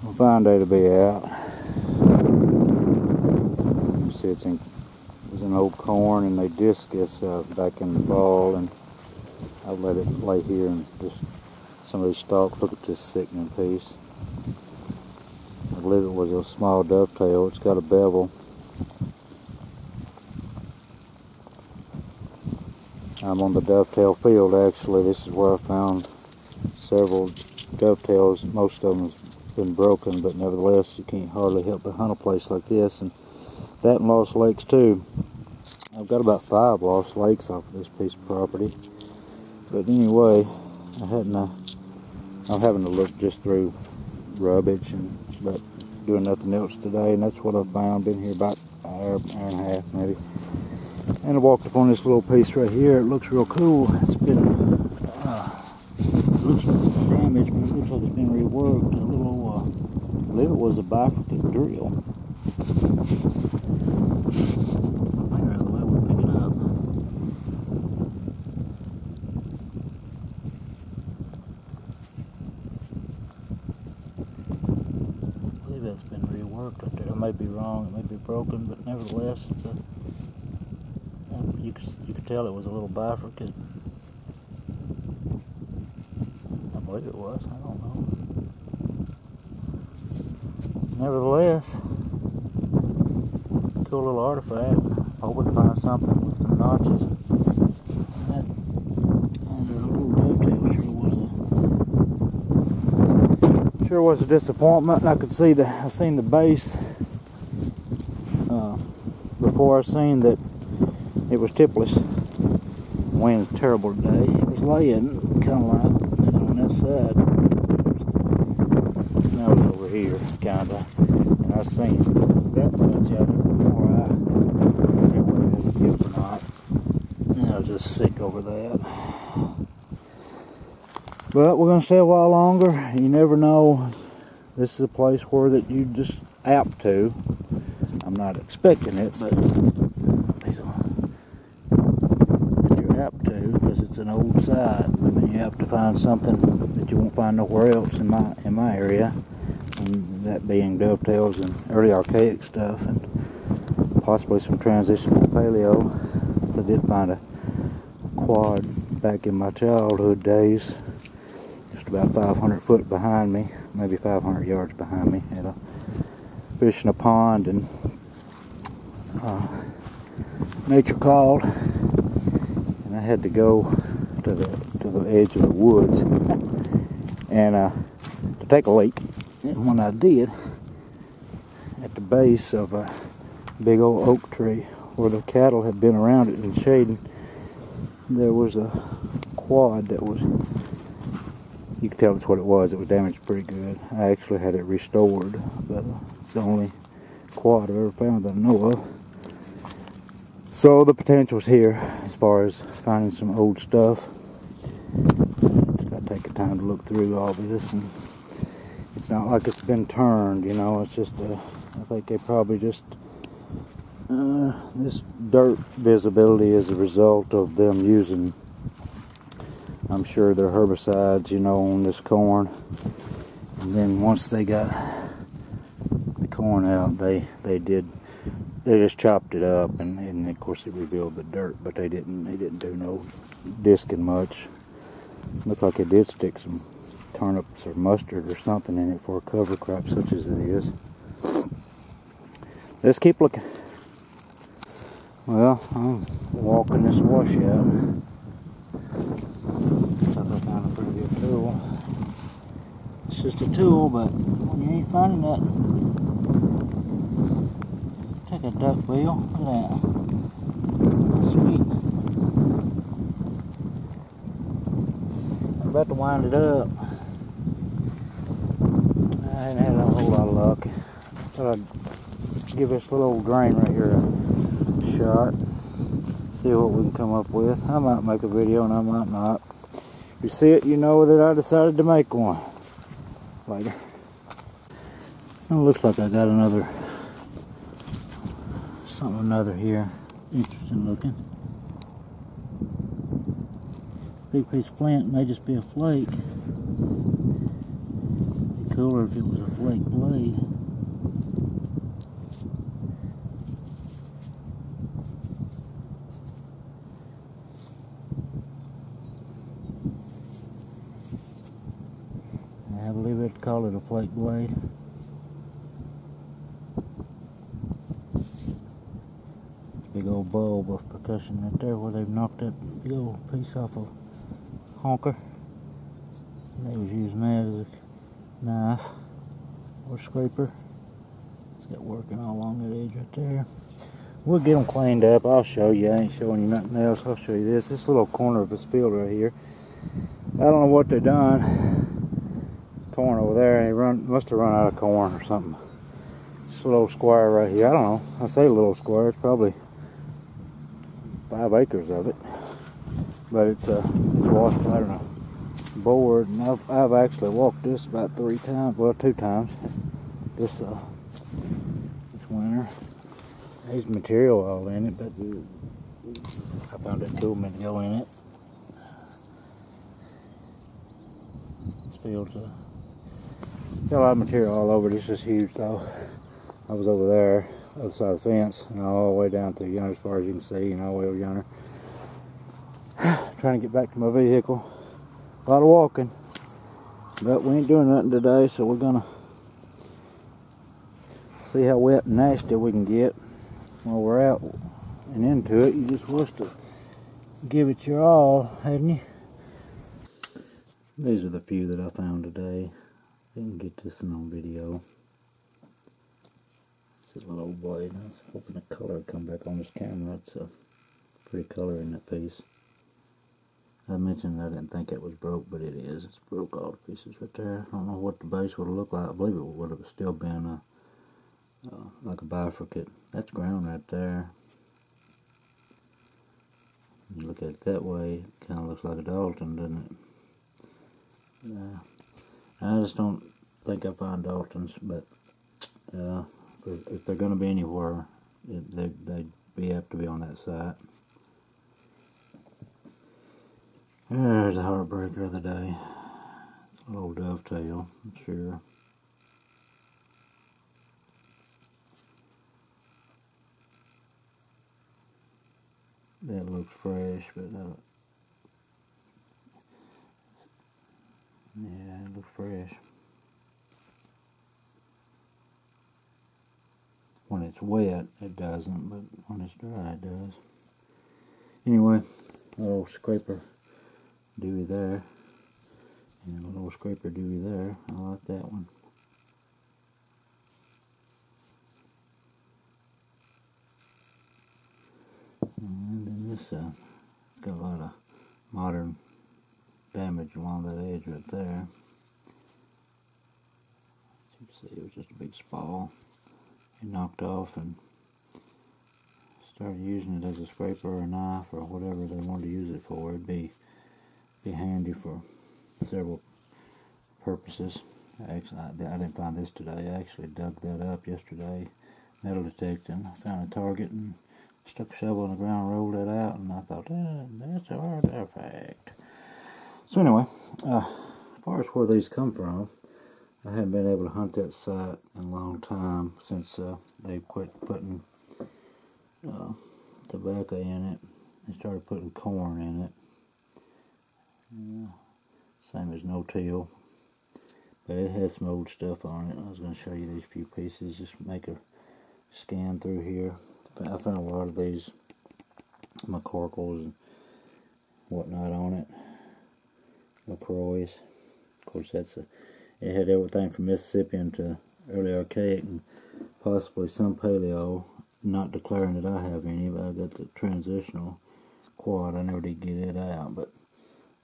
A fine day to be out. See, it was an old corn, and they disc this back in the fall, and I let it lay here and just some of these stalks. Look at this sickening piece. I believe it was a small dovetail. It's got a bevel. I'm on the dovetail field actually. This is where I found several dovetails. Most of them have been broken, but nevertheless you can't hardly help but hunt a place like this. And that and Lost Lakes too. I've got about 5 Lost Lakes off of this piece of property. But anyway, I'm having to look just through rubbish but doing nothing else today, and that's what I found. Been here about an hour and a half maybe. And I walked upon this little piece right here. It looks real cool. It's been, it looks damaged, but it looks like it's been reworked. A little, I believe it was a bifurcated drill. Finger out of the way, we'll pick it up. I believe that's been reworked right there. I may be wrong, it may be broken, but nevertheless, it's a. You could tell it was a little bifurcated. I believe it was. I don't know. Nevertheless, cool little artifact. I hope we can find something with some notches. And there's a little dovetail. Sure was a disappointment. I could see I seen the base before I seen that. It was tipless. Wind was terrible today. It was laying kind of like on that side. Now it's over here, kind of. And I seen that much of it before I knew whether it was good or not. And I was just sick over that. But we're going to stay a while longer. You never know. This is a place where that you just apt to. I'm not expecting it, but because it's an old site. I mean, you have to find something that you won't find nowhere else in my area, and that being dovetails and early archaic stuff, and possibly some transitional paleo. So I did find a quad back in my childhood days, just about 500 foot behind me, maybe 500 yards behind me, at a fish in a pond, and nature called. I had to go to the edge of the woods and to take a leak. And when I did, at the base of a big old oak tree where the cattle had been around it and shading, there was a quad that was, you could tell it's what it was. It was damaged pretty good. I actually had it restored, but it's the only quad I've ever found that I know of. So the potential's here as far as finding some old stuff. Just gotta take the time to look through all this, and it's not like it's been turned, you know. It's just I think they probably just this dirt visibility is a result of them using, I'm sure, their herbicides, you know, on this corn. And then once they got the corn out, they just chopped it up, and of course it revealed the dirt, but they didn't do no disking much. Looked like it did stick some turnips or mustard or something in it for a cover crop such as it is. Let's keep looking. Well, I'm walking this washout. Thought I found a pretty good tool. It's just a tool, but when you ain't finding nothing, take a duck bill. Look at that. That's sweet. I'm about to wind it up. I ain't had a whole lot of luck. Thought I'd give this little old drain right here a shot. See what we can come up with. I might make a video and I might not. If you see it, you know that I decided to make one. Later. It looks like I got another here. Interesting looking. Big piece of flint, may just be a flake. cooler if it was a flake blade. I believe I'd call it a flake blade. Big old bulb of percussion right there where they've knocked that big old piece off a honker. They was using that as a knife or scraper. It's got working all along that edge right there. We'll get them cleaned up. I'll show you. I ain't showing you nothing else. I'll show you this. This little corner of this field right here. I don't know what they done. Corn over there. They must have run out of corn or something. This little square right here. I don't know. I say little square. It's probably 5 acres of it. But it's washed out on a board, and I've actually walked this about 3 times. Well, 2 times. This winter. There's material all in it, but I found that tool meant to go in it. This field's got a lot of material all over. This is huge though. I was over there, other side of the fence, and all the way down through yonder as far as you can see, and all the way over yonder. Trying to get back to my vehicle. A lot of walking, but we ain't doing nothing today, so we're gonna see how wet and nasty we can get while we're out and into it. You just wish to give it your all, hadn't you? These are the few that I found today. Didn't get this one on video. This is a little blade. I was hoping the color would come back on this camera. It's a pretty color in that piece. I mentioned I didn't think it was broke, but it is. It's broke all the pieces right there. I don't know what the base would have looked like. I believe it would have still been like a bifurcate. That's ground right there. You look at it that way, it kind of looks like a Dalton, doesn't it? I just don't think I find Daltons, but if they're going to be anywhere, they'd be apt to be on that site. There's a heartbreaker of the day. It's a little dovetail, I'm sure. That looks fresh, but yeah, it looks fresh. When it's wet, it doesn't, but when it's dry, it does. Anyway, a little scraper dewey there, and a little scraper dewey there. I like that one. And then this got a lot of modern damage along that edge right there. As you can see, it was just a big spall. It knocked off and started using it as a scraper or a knife or whatever they wanted to use it for. It'd be handy for several purposes. I didn't find this today. I actually dug that up yesterday, metal detecting. I found a target and stuck a shovel in the ground, rolled that out, and I thought, that's an artifact. So anyway, as far as where these come from, I haven't been able to hunt that site in a long time since they quit putting tobacco in it and started putting corn in it. Same as no-till, but it has some old stuff on it. I was going to show you these few pieces, just make a scan through here. I found a lot of these McCorkles and whatnot on it. LaCroix. Of course, it had everything from Mississippian to early archaic and possibly some paleo. Not declaring that I have any, but I got the transitional quad. I never did get it out, but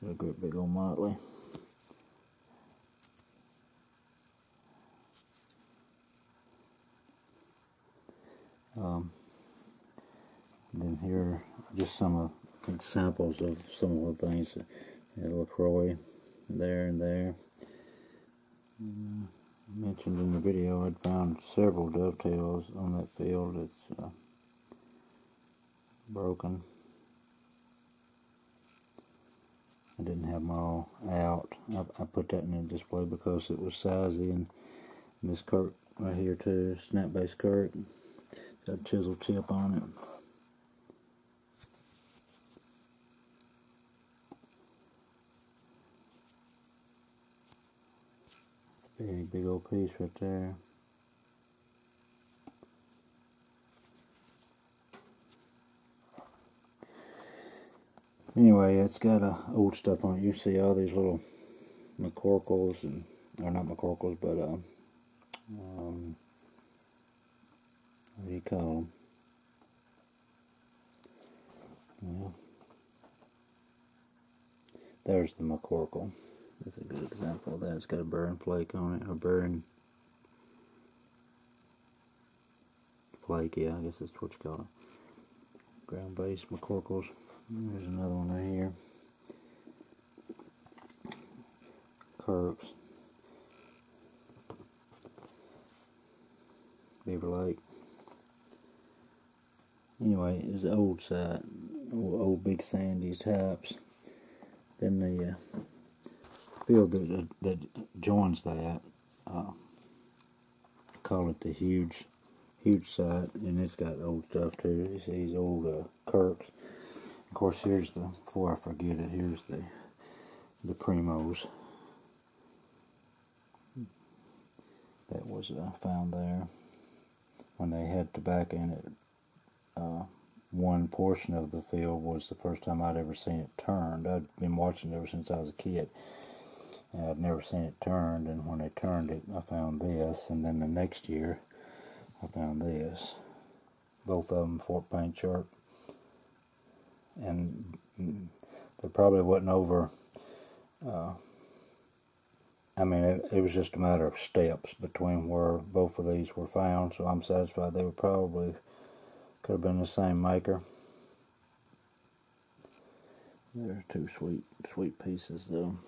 it's a great big old motley. Then here are just some examples of some of the things. LaCroix there and there. Mentioned in the video, I'd found several dovetails on that field that's broken. I didn't have them all out. I put that in the display because it was sizey, and this Kirk right here too, snap base Kirk. It's got a chisel tip on it. Big old piece right there. Anyway, it's got old stuff on it. You see all these little McCorkles, or not McCorkles, but what do you call them? Well, there's the McCorkle. That's a good example of that. It's got a burring flake on it, or burring flake, yeah, I guess that's what you call it. Ground base McCorkles. There's another one right here. Kirks. Beaver Lake. Anyway, it's the old site, old Big Sandy types. Then the field that joins that, call it the huge site, and it's got old stuff too. You see these old Kirks. Of course, here's before I forget it, here's the Primos that was found there when they had tobacco in it. One portion of the field was the first time I'd ever seen it turned. I'd been watching it ever since I was a kid, and I'd never seen it turned, and when they turned it, I found this, and then the next year I found this. Both of them Fort Payne Chart, and there probably wasn't over, I mean, it was just a matter of steps between where both of these were found, so I'm satisfied they were probably, could have been the same maker. They're two sweet pieces though.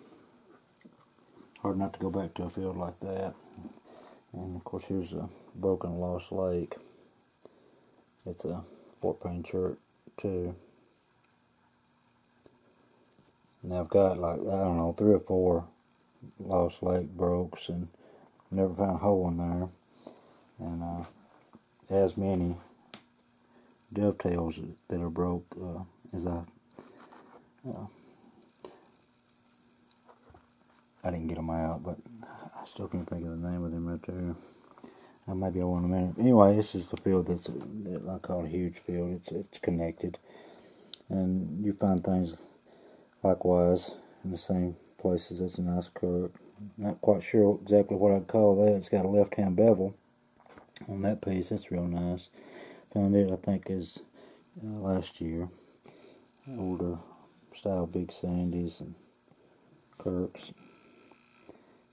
Hard not to go back to a field like that. And of course here's a broken Lost Lake. It's a Fort Payne Chart too. And I've got like, I don't know, 3 or 4 Lost Lake brokes, and never found a hole in there. And as many dovetails that are broke as I didn't get them out, but I still can't think of the name of them right there. Maybe I will in a minute. Anyway, this is the field that I call a huge field. It's connected, and you find things likewise in the same places. That's a nice Kirk. Not quite sure exactly what I'd call that. It's got a left-hand bevel on that piece. That's real nice. Found it, I think, is last year. Older style Big Sandys and Kirks.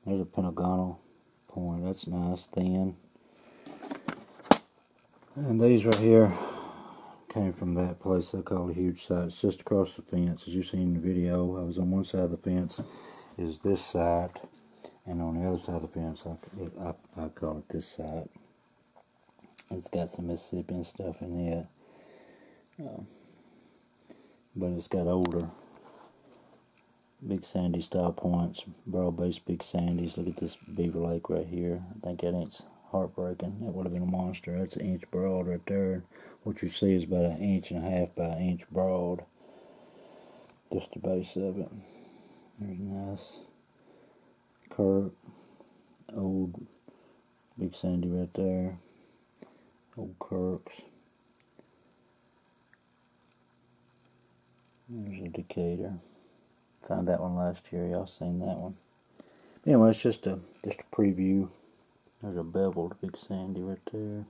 There's a pentagonal point. That's nice, thin. And these right here came from that place I call a huge site. It's just across the fence. As you see in the video, I was on one side of the fence is this site, and on the other side of the fence I call it this site. It's got some Mississippian stuff in it, but it's got older Big Sandy style points, broad base Big Sandys. Look at this Beaver Lake right here. I think that ain't heartbreaking. That would have been a monster. That's 1 inch broad right there. What you see is about 1.5 inches by 1 inch broad. Just the base of it. There's a nice Kirk, old Big Sandy right there. Old Kirks. There's a Decatur. Found that one last year. Y'all seen that one. Anyway, it's just a preview. There's a beveled Big Sandy right there.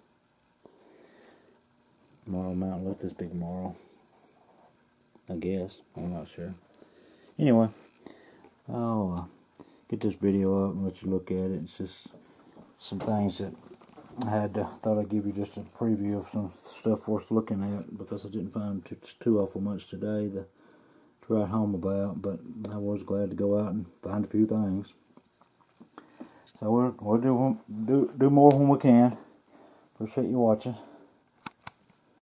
Marl Mountain. Look at this big marl. I guess. I'm not sure. Anyway, I'll get this video up and let you look at it. It's just some things that I thought I'd give you just a preview of some stuff worth looking at, because I didn't find too awful much today to write home about, but I was glad to go out and find a few things. So we'll do more when we can. Appreciate you watching.